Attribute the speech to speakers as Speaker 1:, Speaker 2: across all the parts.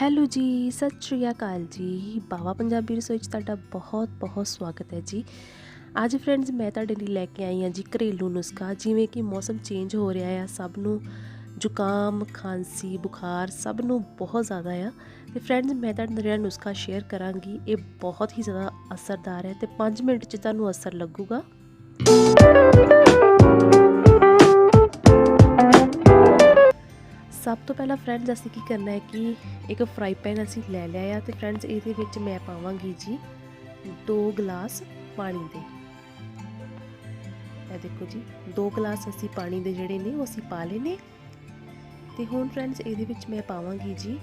Speaker 1: Hello ਜੀ, ਸਤਿ ਸ਼੍ਰੀ ਅਕਾਲ ਜੀ। ਬਾਵਾ ਪੰਜਾਬੀ ਰਸੋਈ 'ਚ ਤੁਹਾਡਾ ਬਹੁਤ ਸਵਾਗਤ ਹੈ ਜੀ। ਅੱਜ ਫਰੈਂਡਸ ਮੈਂ ਤੁਹਾਡੇ ਲਈ ਲੈ ਕੇ ਆਈ ਹਾਂ ਜੀ ਘਰੇਲੂ ਨੁਸਖਾ। ਜਿਵੇਂ ਕਿ ਮੌਸਮ ਚੇਂਜ ਹੋ ਰਿਹਾ ਆ, ਸਭ ਨੂੰ ਜ਼ੁਕਾਮ, ਖਾਂਸੀ, ਬੁਖਾਰ ਸਭ ਨੂੰ ਬਹੁਤ ਜ਼ਿਆਦਾ ਆ। ਤੇ ਫਰੈਂਡਸ ਮੈਂ ਤੁਹਾਡੇ ਨਾਲ ਜਿਹੜਾ ਨੁਸਖਾ ਸ਼ੇਅਰ ਕਰਾਂਗੀ ਇਹ ਬਹੁਤ ਹੀ ਜ਼ਿਆਦਾ ਅਸਰਦਾਰ ਹੈ ਤੇ 5 ਮਿੰਟ 'ਚ ਤੁਹਾਨੂੰ ਅਸਰ ਲੱਗੂਗਾ। ਸਭ ਤੋਂ ਪਹਿਲਾਂ ਫਰੈਂਡਸ ਅਸੀਂ ਕੀ ਕਰਨਾ ਹੈ ਕਿ ਇੱਕ ਫਰਾਈ ਪੈਨ ਅਸੀਂ ਲੈ ਲਿਆ ਆ ਤੇ ਫਰੈਂਡਸ ਇਹਦੇ ਵਿੱਚ ਮੈਂ ਪਾਵਾਂਗੀ ਜੀ 2 ਗਲਾਸ ਪਾਣੀ ਦੇ। ਇਹ ਦੇਖੋ ਜੀ 2 ਗਲਾਸ ਅਸੀਂ ਪਾਣੀ ਦੇ ਜਿਹੜੇ ਨੇ ਉਹ ਅਸੀਂ ਪਾ ਲਏ ਨੇ। ਤੇ ਹੁਣ ਫਰੈਂਡਸ ਇਹਦੇ ਵਿੱਚ ਮੈਂ ਪਾਵਾਂਗੀ ਜੀ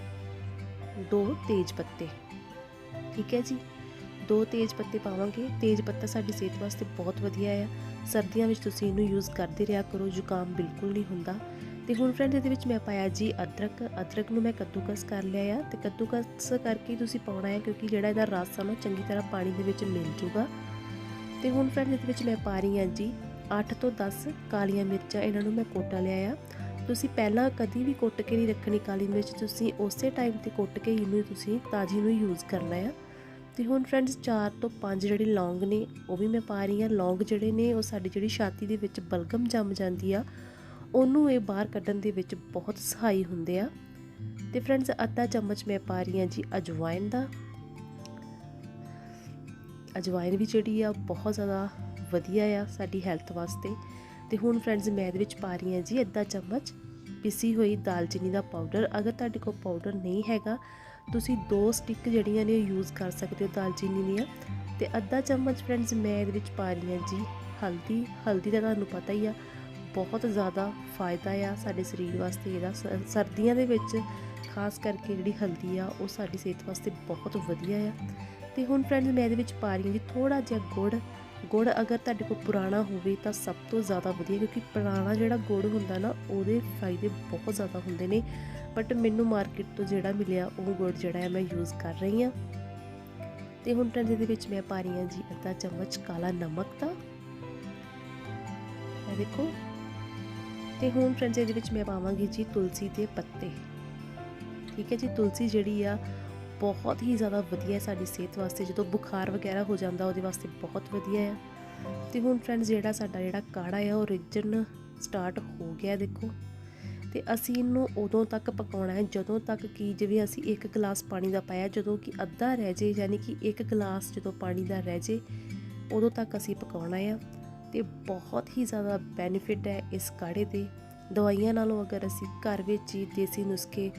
Speaker 1: 2 ਤੇਜ ਪੱਤੇ। ਠੀਕ ਹੈ ਜੀ, 2 ਤੇਜ ਪੱਤੇ ਪਾਵਾਂਗੇ। ਤੇਜ ਪੱਤਾ ਸਾਡੀ ਸਿਹਤ ਵਾਸਤੇ ਬਹੁਤ ਵਧੀਆ ਆ। ਸਰਦੀਆਂ ਵਿੱਚ ਤੁਸੀਂ ਇਹਨੂੰ ਯੂਜ਼ ਕਰਦੇ ਰਿਹਾ ਕਰੋ, ਜ਼ੁਕਾਮ ਬਿਲਕੁਲ ਨਹੀਂ ਹੁੰਦਾ। ਤੇ ਹੁਣ ਫਰੈਂਡ ਇਹਦੇ ਵਿੱਚ ਮੈਂ ਪਾਇਆ ਜੀ ਅਦਰਕ ਨੂੰ ਮੈਂ ਕੱਦੂਕਸ ਕਰ ਲਿਆ ਆ ਤੇ ਕੱਦੂਕਸ ਕਰਕੇ ਤੁਸੀਂ ਪਾਉਣਾ ਹੈ ਕਿਉਂਕਿ ਜਿਹੜਾ ਇਹਦਾ ਰਸ ਆ ਨਾ ਚੰਗੀ ਤਰ੍ਹਾਂ ਪਾਣੀ ਦੇ ਵਿੱਚ ਮਿਲ ਜੂਗਾ। ਤੇ ਹੁਣ ਫਰੈਂਡ ਇਹਦੇ ਵਿੱਚ ਮੈਂ ਪਾ ਰਹੀ ਹਾਂ ਜੀ 8 ਤੋਂ 10 ਕਾਲੀਆਂ ਮਿਰਚਾਂ। ਇਹਨਾਂ ਨੂੰ ਮੈਂ ਕੁੱਟ ਲਿਆ ਆ। ਤੁਸੀਂ ਪਹਿਲਾਂ ਕਦੀ ਵੀ ਕੁੱਟ ਕੇ ਨਹੀਂ ਰੱਖਣੀ ਕਾਲੀ ਮਿਰਚ, ਤੁਸੀਂ ਉਸੇ ਟਾਈਮ ਤੇ ਕੁੱਟ ਕੇ ਇਹਨੂੰ ਤੁਸੀਂ ਤਾਜ਼ੀ ਨੂੰ ਯੂਜ਼ ਕਰਨਾ ਆ। ਤੇ ਹੁਣ ਫਰੈਂਡਸ 4 ਤੋਂ 5 ਜਿਹੜੇ ਲੌਂਗ ਨੇ ਉਹ ਵੀ ਮੈਂ ਪਾ ਰਹੀ ਹਾਂ। ਲੌਂਗ ਜਿਹੜੇ ਨੇ ਉਹ ਸਾਡੀ ਜਿਹੜੀ ਛਾਤੀ ਦੇ ਵਿੱਚ ਬਲਗਮ ਜੰਮ ਜਾਂਦੀ ਆ ਉਹਨੂੰ ਇਹ ਬਾਹਰ ਕੱਢਣ ਦੇ ਵਿੱਚ ਬਹੁਤ ਸਹਾਈ ਹੁੰਦੇ ਆ। ਤੇ ਫਰੈਂਡਸ ਅੱਧਾ ਚਮਚ ਮੈਂ ਪਾ ਰਹੀ ਹਾਂ ਜੀ ਅਜਵਾਇਨ ਦਾ। ਅਜਵਾਇਨ ਵੀ ਜਿਹੜੀ ਆ ਬਹੁਤ ਜ਼ਿਆਦਾ ਵਧੀਆ ਆ ਸਾਡੀ ਹੈਲਥ ਵਾਸਤੇ। ਤੇ ਹੁਣ ਫਰੈਂਡਸ ਮੈਂ ਇਹਦੇ ਵਿੱਚ ਪਾ ਰਹੀ ਹਾਂ ਜੀ ਅੱਧਾ ਚਮਚ ਪਿਸੀ ਹੋਈ ਦਾਲਚੀਨੀ ਦਾ ਪਾਊਡਰ। ਅਗਰ ਤੁਹਾਡੇ ਕੋਲ ਪਾਊਡਰ ਨਹੀਂ ਹੈਗਾ ਤੁਸੀਂ 2 ਸਟਿਕ ਜਿਹੜੀਆਂ ਨੇ ਯੂਜ਼ ਕਰ ਸਕਦੇ ਹੋ ਦਾਲਚੀਨੀ ਦੀਆਂ। ਤੇ ਅੱਧਾ ਚਮਚ ਫਰੈਂਡਸ ਮੈਂ ਇਹਦੇ ਵਿੱਚ ਪਾ ਰਹੀ ਹਾਂ ਜੀ ਹਲਦੀ ਦਾ ਤੁਹਾਨੂੰ ਪਤਾ ਹੀ ਆ ਬਹੁਤ ਜ਼ਿਆਦਾ ਫਾਇਦਾ ਆ ਸਾਡੇ ਸਰੀਰ ਵਾਸਤੇ ਇਹਦਾ। ਸਰਦੀਆਂ ਦੇ ਵਿੱਚ ਖਾਸ ਕਰਕੇ ਜਿਹੜੀ ਹਲਦੀ ਆ ਉਹ ਸਾਡੀ ਸਿਹਤ ਵਾਸਤੇ ਬਹੁਤ ਵਧੀਆ ਆ। ਤੇ ਹੁਣ ਫਰੈਂਡਸ ਮੈਂ ਇਹਦੇ ਵਿੱਚ ਪਾ ਰਹੀ ਹਾਂ ਜੀ ਥੋੜ੍ਹਾ ਜਿਹਾ ਗੁੜ ਅਗਰ ਤੁਹਾਡੇ ਕੋਲ ਪੁਰਾਣਾ ਹੋਵੇ ਤਾਂ ਸਭ ਤੋਂ ਜ਼ਿਆਦਾ ਵਧੀਆ, ਕਿਉਂਕਿ ਪੁਰਾਣਾ ਜਿਹੜਾ ਗੁੜ ਹੁੰਦਾ ਨਾ ਉਹਦੇ ਫਾਇਦੇ ਬਹੁਤ ਜ਼ਿਆਦਾ ਹੁੰਦੇ ਨੇ। ਬਟ ਮੈਨੂੰ ਮਾਰਕੀਟ ਤੋਂ ਜਿਹੜਾ ਮਿਲਿਆ ਉਹ ਗੁੜ ਜਿਹੜਾ ਹੈ ਮੈਂ ਯੂਜ਼ ਕਰ ਰਹੀ ਹਾਂ। ਤੇ ਹੁਣ ਫਰੈਂਡਸ ਇਹਦੇ ਵਿੱਚ ਮੈਂ ਪਾ ਰਹੀ ਹਾਂ ਜੀ ਅੱਧਾ ਚਮਚ ਕਾਲਾ ਨਮਕ ਦਾ। ਇਹ ਦੇਖੋ। ਤੇ ਹੁਣ ਫਰੈਂਡਸ ਇਹਦੇ ਵਿੱਚ ਮੈਂ ਪਾਵਾਂਗੀ ਜੀ ਤੁਲਸੀ ਦੇ ਪੱਤੇ। ਠੀਕ ਹੈ ਜੀ, ਤੁਲਸੀ ਜਿਹੜੀ ਆ ਬਹੁਤ ਹੀ ਜ਼ਿਆਦਾ ਵਧੀਆ ਸਾਡੀ ਸਿਹਤ ਵਾਸਤੇ। ਜਦੋਂ ਬੁਖਾਰ ਵਗੈਰਾ ਹੋ ਜਾਂਦਾ ਉਹਦੇ ਵਾਸਤੇ ਬਹੁਤ ਵਧੀਆ ਆ। ਤੇ ਹੁਣ ਫਰੈਂਡਸ ਸਾਡਾ ਕਾੜਾ ਆ ਉਹ ਰਿੱਝਣ ਸਟਾਰਟ ਹੋ ਗਿਆ ਦੇਖੋ। ਤੇ ਅਸੀਂ ਇਹਨੂੰ ਉਦੋਂ ਤੱਕ ਪਕਾਉਣਾ ਹੈ ਜਦੋਂ ਤੱਕ ਕਿ ਜਿਵੇਂ ਅਸੀਂ 1 ਗਲਾਸ ਪਾਣੀ ਦਾ ਪਾਇਆ, ਜਦੋਂ ਕਿ ਅੱਧਾ ਰਹਿ ਜੇ ਯਾਨੀ ਕਿ 1 ਗਲਾਸ ਜਦੋਂ ਪਾਣੀ ਦਾ ਰਹਿ ਜੇ ਉਦੋਂ ਤੱਕ ਅਸੀਂ ਪਕਾਉਣਾ ਆ। ਤੇ ਬਹੁਤ ਹੀ ਜ਼ਿਆਦਾ ਬੈਨੀਫਿਟ ਹੈ ਇਸ ਕਾੜੇ ਦੇ। ਦਵਾਈਆਂ ਨਾਲੋਂ ਅਗਰ ਅਸੀਂ ਘਰ ਵਿੱਚ ਹੀ ਦੇਸੀ ਨੁਸਖੇ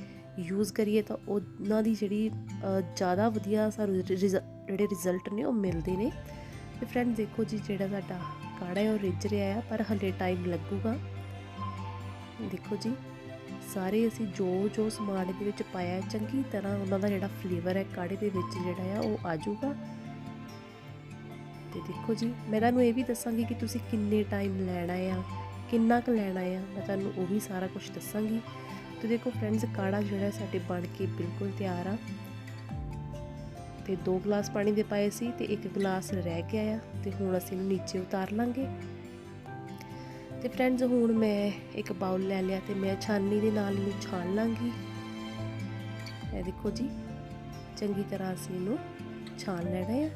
Speaker 1: ਯੂਜ਼ ਕਰੀਏ ਤਾਂ ਉਹਨਾਂ ਦੀ ਜਿਹੜੀ ਜ਼ਿਆਦਾ ਵਧੀਆ ਸਾਨੂੰ ਜਿਹੜੇ ਰਿਜ਼ਲਟ ਨੇ ਉਹ ਮਿਲਦੇ ਨੇ। ਤੇ ਫਰੈਂਡ ਦੇਖੋ ਜੀ ਜਿਹੜਾ ਸਾਡਾ ਕਾੜਾ ਹੈ ਉਹ ਰਿੱਝ ਰਿਹਾ ਆ ਪਰ ਹਲੇ ਟਾਈਮ ਲੱਗੂਗਾ। ਦੇਖੋ ਜੀ ਸਾਰੇ ਅਸੀਂ ਜੋ ਸਮਾਨ ਇਹਦੇ ਵਿੱਚ ਪਾਇਆ ਚੰਗੀ ਤਰ੍ਹਾਂ ਉਹਨਾਂ ਦਾ ਜਿਹੜਾ ਫਲੇਵਰ ਹੈ ਕਾੜੇ ਦੇ ਵਿੱਚ ਜਿਹੜਾ ਆ ਉਹ ਆ ਜਾਊਗਾ। ਤੇ ਦੇਖੋ ਜੀ ਮੈਂ ਤੁਹਾਨੂੰ ਇਹ ਵੀ ਦੱਸਾਂਗੀ ਕਿ ਤੁਸੀਂ ਕਿੰਨੇ ਟਾਈਮ ਲੈਣਾ ਆ, ਕਿੰਨਾ ਕੁ ਲੈਣਾ ਆ, ਮੈਂ ਤੁਹਾਨੂੰ ਉਹ ਵੀ ਸਾਰਾ ਕੁਝ ਦੱਸਾਂਗੀ। ਤੇ ਦੇਖੋ ਫਰੈਂਡਸ ਕਾੜਾ ਜਿਹੜਾ ਸਾਡੇ ਬਣ ਕੇ ਬਿਲਕੁਲ ਤਿਆਰ ਆ। ਤੇ 2 ਗਲਾਸ ਪਾਣੀ ਦੇ ਪਾਏ ਸੀ ਤੇ 1 ਗਲਾਸ ਰਹਿ ਗਿਆ ਆ। ਤੇ ਹੁਣ ਅਸੀਂ ਇਹਨੂੰ ਨੀਚੇ ਉਤਾਰ ਲਾਂਗੇ। ਤੇ ਫਰੈਂਡਸ ਹੁਣ ਮੈਂ ਇੱਕ ਬਾਉਲ ਲੈ ਲਿਆ ਤੇ ਮੈਂ ਛਾਨਣੀ ਦੇ ਨਾਲ ਇਹਨੂੰ ਛਾਣ ਲਾਂਗੀ। ਇਹ ਦੇਖੋ ਜੀ ਚੰਗੀ ਤਰ੍ਹਾਂ ਅਸੀਂ ਇਹਨੂੰ ਛਾਣ ਲੈਣਾ ਆ।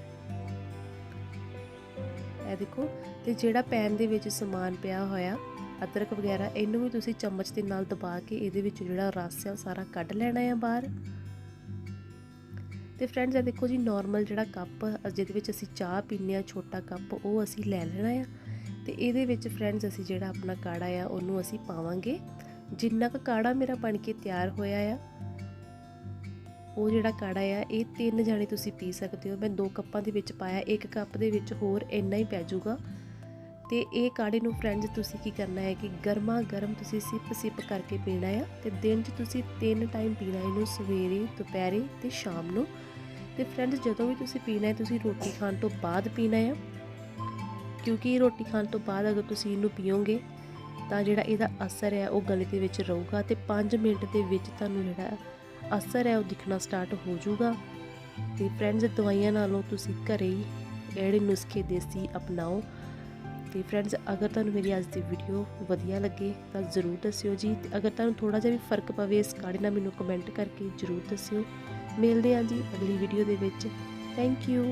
Speaker 1: ਇਹ ਦੇਖੋ। ਤੇ ਜਿਹੜਾ ਪੈਨ ਦੇ ਵਿੱਚ ਸਮਾਨ ਪਿਆ ਹੋਇਆ ਅਦਰਕ ਵਗੈਰਾ ਇਹਨੂੰ ਵੀ ਤੁਸੀਂ ਚਮਚ ਦੇ ਨਾਲ ਦਬਾ ਕੇ ਇਹਦੇ ਵਿੱਚ ਜਿਹੜਾ ਰਸ ਆ ਉਹ ਸਾਰਾ ਕੱਢ ਲੈਣਾ ਆ ਬਾਹਰ। ਤੇ ਫਰੈਂਡਸ ਇਹ ਦੇਖੋ ਜੀ ਨਾਰਮਲ ਜਿਹੜਾ ਕੱਪ ਜਿਹਦੇ ਵਿੱਚ ਅਸੀਂ ਚਾਹ ਪੀਂਦੇ ਆ ਛੋਟਾ ਕੱਪ ਉਹ ਅਸੀਂ ਲੈ ਲੈਣਾ ਆ। ਤੇ ਇਹਦੇ ਵਿੱਚ ਫਰੈਂਡਸ ਅਸੀਂ ਜਿਹੜਾ ਆਪਣਾ ਕਾੜਾ ਆ ਉਹਨੂੰ ਅਸੀਂ ਪਾਵਾਂਗੇ। ਜਿੰਨਾ ਕੁ ਕਾੜਾ ਮੇਰਾ ਬਣ ਕੇ ਤਿਆਰ ਹੋਇਆ ਆ ਉਹ ਜਿਹੜਾ ਕਾੜਾ ਆ ਇਹ 3 ਜਾਣੇ ਤੁਸੀਂ ਪੀ ਸਕਦੇ ਹੋ। ਮੈਂ 2 ਕੱਪਾਂ ਦੇ ਵਿੱਚ ਪਾਇਆ, 1 ਕੱਪ ਦੇ ਵਿੱਚ ਹੋਰ ਇੰਨਾ ਹੀ ਪੈ ਜਾਊਗਾ। ਤੇ ਇਹ ਕਾੜੇ ਨੂੰ ਫਰੈਂਡਸ ਤੁਸੀਂ ਕੀ ਕਰਨਾ ਹੈ ਕਿ ਗਰਮਾ ਗਰਮ ਤੁਸੀਂ ਸਿਪ ਕਰਕੇ ਪੀਣਾ ਆ। ਤੇ ਦਿਨ 'ਚ ਤੁਸੀਂ 3 ਟਾਈਮ ਪੀਣਾ ਇਹਨੂੰ, ਸਵੇਰੇ, ਦੁਪਹਿਰੇ ਤੇ ਸ਼ਾਮ ਨੂੰ। ਤੇ ਫਰੈਂਡਸ ਜਦੋਂ ਵੀ ਤੁਸੀਂ ਪੀਣਾ ਹੈ ਤੁਸੀਂ ਰੋਟੀ ਖਾਣ ਤੋਂ ਬਾਅਦ ਪੀਣਾ ਆ, ਕਿਉਂਕਿ ਰੋਟੀ ਖਾਣ ਤੋਂ ਬਾਅਦ ਅਗਰ ਤੁਸੀਂ ਇਹਨੂੰ ਪੀਓਗੇ ਤਾਂ ਜਿਹੜਾ ਇਹਦਾ ਅਸਰ ਹੈ ਉਹ ਗਲੇ ਦੇ ਵਿੱਚ ਰਹੂਗਾ ਤੇ 5 ਮਿੰਟ ਦੇ ਵਿੱਚ ਤੁਹਾਨੂੰ ਜਿਹੜਾ ਅਸਰ ਹੈ ਉਹ ਦਿਖਣਾ ਸਟਾਰਟ ਹੋ ਜਾਊਗਾ। ਤੇ ਫਰੈਂਡਸ ਦਵਾਈਆਂ ਨਾਲੋਂ ਤੁਸੀਂ ਘਰੇ ਹੀ ਜਿਹੜੇ ਨੁਸਖੇ ਦੇਸੀ ਅਪਣਾਓ ਤੇ ਫਰੈਂਡਸ, ਅਗਰ ਤੁਹਾਨੂੰ ਮੇਰੀ ਅੱਜ ਦੀ ਵੀਡੀਓ ਵਧੀਆ ਲੱਗੇ ਤਾਂ ਜ਼ਰੂਰ ਦੱਸਿਓ ਜੀ, ਤੇ ਅਗਰ ਤੁਹਾਨੂੰ ਥੋੜਾ ਜਿਹਾ ਵੀ ਫਰਕ ਪਵੇ ਇਸ ਕਾੜੇ ਨਾਲ ਮੈਨੂੰ ਕਮੈਂਟ ਕਰਕੇ ਜ਼ਰੂਰ ਦੱਸਿਓ। ਮਿਲਦੇ ਹਾਂ ਜੀ ਅਗਲੀ ਵੀਡੀਓ ਦੇ ਵਿੱਚ। Thank you.